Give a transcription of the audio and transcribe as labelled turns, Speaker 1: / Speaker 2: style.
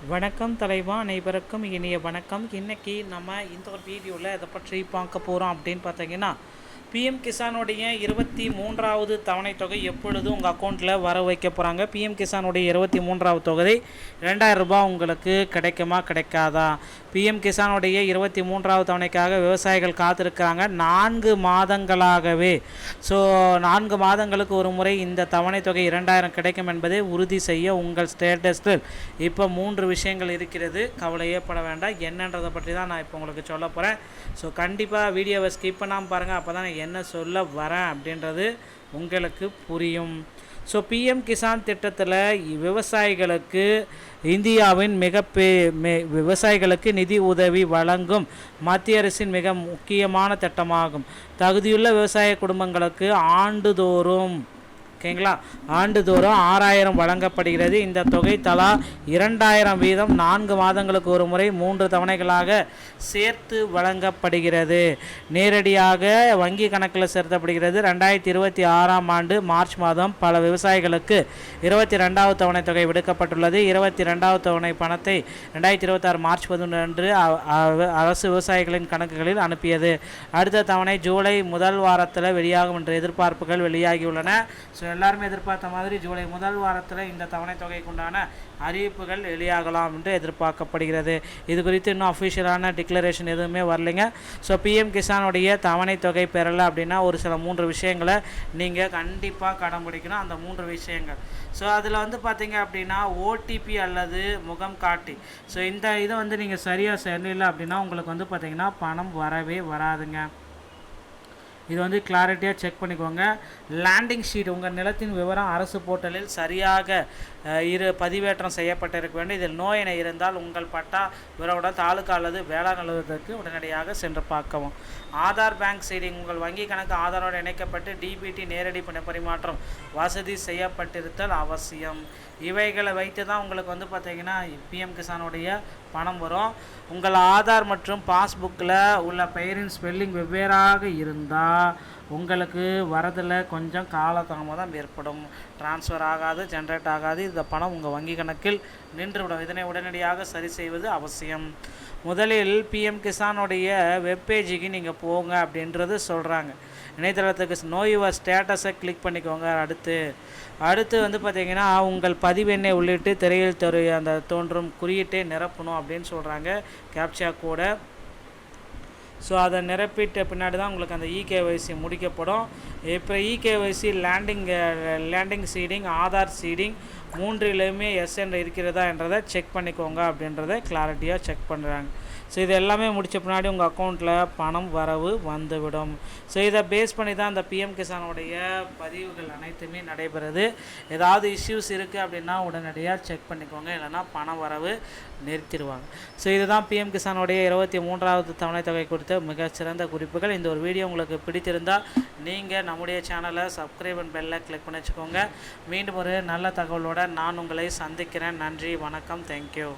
Speaker 1: வணக்கம் தலைவா, அனைவருக்கும் இனிய வணக்கம். இன்றைக்கி நம்ம இந்த ஒரு வீடியோவில் இதை பற்றி பார்க்க போகிறோம் அப்படின்னு பார்த்தீங்கன்னா, பிஎம் கிசானுடைய 23வது தவணை தொகை எப்பொழுது உங்கள் அக்கௌண்ட்டில் வர வைக்க போகிறாங்க. பிஎம் கிசானுடைய 23வது தொகை 2000 ரூபாய் உங்களுக்கு கிடைக்குமா கிடைக்காதா? பிஎம் கிசானுடைய 23வது தவணைக்காக விவசாயிகள் காத்திருக்கிறாங்க 4 மாதங்களாகவே. ஸோ 4 மாதங்களுக்கு ஒரு முறை இந்த தவணை தொகை 2000 கிடைக்கும் என்பதை உறுதி செய்ய உங்கள் ஸ்டேட்டஸில் இப்போ 3 விஷயங்கள் இருக்கிறது. கவலையே பட வேண்டாம். என்னன்றதை பற்றி தான் நான் இப்போ உங்களுக்கு சொல்ல போகிறேன். ஸோ கண்டிப்பாக வீடியோவை ஸ்கிப் பண்ணாமல் பாருங்கள். அப்போ தான் என்ன சொல்ல வரேன் அப்படின்றது உங்களுக்கு புரியும். ஸோ பிஎம் கிசான் திட்டத்தில் விவசாயிகளுக்கு இந்தியாவின் விவசாயிகளுக்கு நிதி உதவி வழங்கும் மத்திய அரசின் மிக முக்கியமான திட்டமாகும். தகுதியுள்ள விவசாய குடும்பங்களுக்கு ஆண்டுதோறும் ஆண்டுதோறும் 6000 வழங்கப்படுகிறது. இந்த தொகை தலா 2000 வீதம் 4 மாதங்களுக்கு ஒரு முறை 3 தவணைகளாக சேர்த்து வழங்கப்படுகிறது. நேரடியாக வங்கி கணக்கில் செலுத்தப்படுகிறது. 2026ஆம் ஆண்டு மார்ச் மாதம் பல விவசாயிகளுக்கு 22வது தவணை தொகை விடுக்கப்பட்டுள்ளது. 22வது தவணை பணத்தை 2026 மார்ச் 11 அன்று அரசு விவசாயிகளின் கணக்குகளில் அனுப்பியது. அடுத்த தவணை ஜூலை முதல் வாரத்தில் வெளியாகும் என்ற எதிர்பார்ப்புகள் வெளியாகியுள்ளன. ஸோ எல்லாருமே எதிர்பார்த்த மாதிரி ஜூலை முதல் வாரத்தில் இந்த தவணை தொகைக்குண்டான அறிவிப்புகள் வெளியாகலாம் என்று எதிர்பார்க்கப்படுகிறது. இது குறித்து இன்னும் அஃபிஷியலான டிக்ளரேஷன் எதுவுமே வரலைங்க. ஸோ பிஎம் கிசானுடைய தவணை தொகை பெறலை அப்படின்னா ஒரு சில 3 விஷயங்களை நீங்கள் கண்டிப்பாக கடைபிடிக்கணும். அந்த 3 விஷயங்கள் ஸோ அதில் பார்த்தீங்க அப்படின்னா ஓடிபி அல்லது முகம் காட்டி. ஸோ இந்த இதை நீங்கள் சரியாக செய்யலை அப்படின்னா உங்களுக்கு பார்த்தீங்கன்னா பணம் வரவே வராதுங்க. இது கிளாரிட்டியாக செக் பண்ணிக்கோங்க. லேண்டிங் ஷீட் உங்கள் நிலத்தின் விவரம் அரசு போர்ட்டலில் சரியாக பதிவேற்றம் செய்யப்பட்டிருக்க வேண்டும். இதில் நோ என இருந்தால் உங்கள் பட்டா விவரவுடன் தாலுகா அல்லது வேளாண் அலுவலகத்திற்கு உடனடியாக சென்று பார்க்கவும். ஆதார் பேங்க் சீடிங் உங்கள் வங்கி கணக்கு ஆதாரோடு இணைக்கப்பட்டு டிபிடி நேரடி பரிமாற்றம் வசதி செய்யப்பட்டிருத்தல் அவசியம். இவைகளை வைத்து தான் உங்களுக்கு பார்த்தீங்கன்னா பிஎம் கிசானுடைய பணம் வரும். உங்கள் ஆதார் மற்றும் பாஸ்புக்கில் உள்ள பெயரின் ஸ்பெல்லிங் வெவ்வேறாக இருந்தால் உங்களுக்கு வரதில் கொஞ்சம் காலதாமதம் ஏற்படும். டிரான்ஸ்ஃபர் ஆகாது, ஜென்ரேட் ஆகாது. இந்த பணம் உங்கள் வங்கி கணக்கில் நின்றுவிடும். இதனை உடனடியாக சரி செய்வது அவசியம். முதலில் பிஎம் கிசானுடைய வெப்பேஜுக்கு நீங்கள் போங்க அப்படின்றது சொல்கிறாங்க. இணையதளத்துக்கு நோ யுவர் ஸ்டேட்டஸை கிளிக் பண்ணிக்கோங்க. அடுத்து பார்த்தீங்கன்னா உங்கள் பதிவெண்ணை உள்ளிட்டு திரையில் அந்த தோன்றும் குறியீட்டை நிரப்பணும் அப்படின்னு சொல்கிறாங்க, கேப்சா கோட. ஸோ அதை நிரப்பிட்ட பின்னாடி தான் உங்களுக்கு அந்த இகேஒய்சி முடிக்கப்படும். இப்போ eKYC landing seeding, Aadhaar seeding 3லையுமே எஸ் என்று இருக்கிறதா என்றதை செக் பண்ணிக்கோங்க அப்படின்றத கிளாரிட்டியாக செக் பண்ணுறாங்க. ஸோ இது எல்லாமே முடித்த பின்னாடி உங்கள் அக்கௌண்ட்டில் பணம் வரவு வந்துவிடும். ஸோ இதை பேஸ் பண்ணி தான் இந்த பிஎம் கிசானுடைய பதிவுகள் அனைத்துமே நடைபெறுது. ஏதாவது இஷ்யூஸ் இருக்குது அப்படின்னா உடனடியாக செக் பண்ணிக்கோங்க, இல்லைனா பணம் வரவு நிறுத்திடுவாங்க. ஸோ இதுதான் பிஎம் கிசானுடைய 23வது தவணை தொகை குறித்த மிகச்சிறந்த குறிப்புகள். இந்த ஒரு வீடியோ உங்களுக்கு பிடித்திருந்தால் நீங்கள் நம்முடைய சேனலை சப்ஸ்கிரைப் அண்ட் பெல்லை கிளிக் பண்ணி வச்சுக்கோங்க. மீண்டும் ஒரு நல்ல தகவலோடு நான் உங்களை சந்திக்கிறேன். நன்றி, வணக்கம், தேங்க்யூ.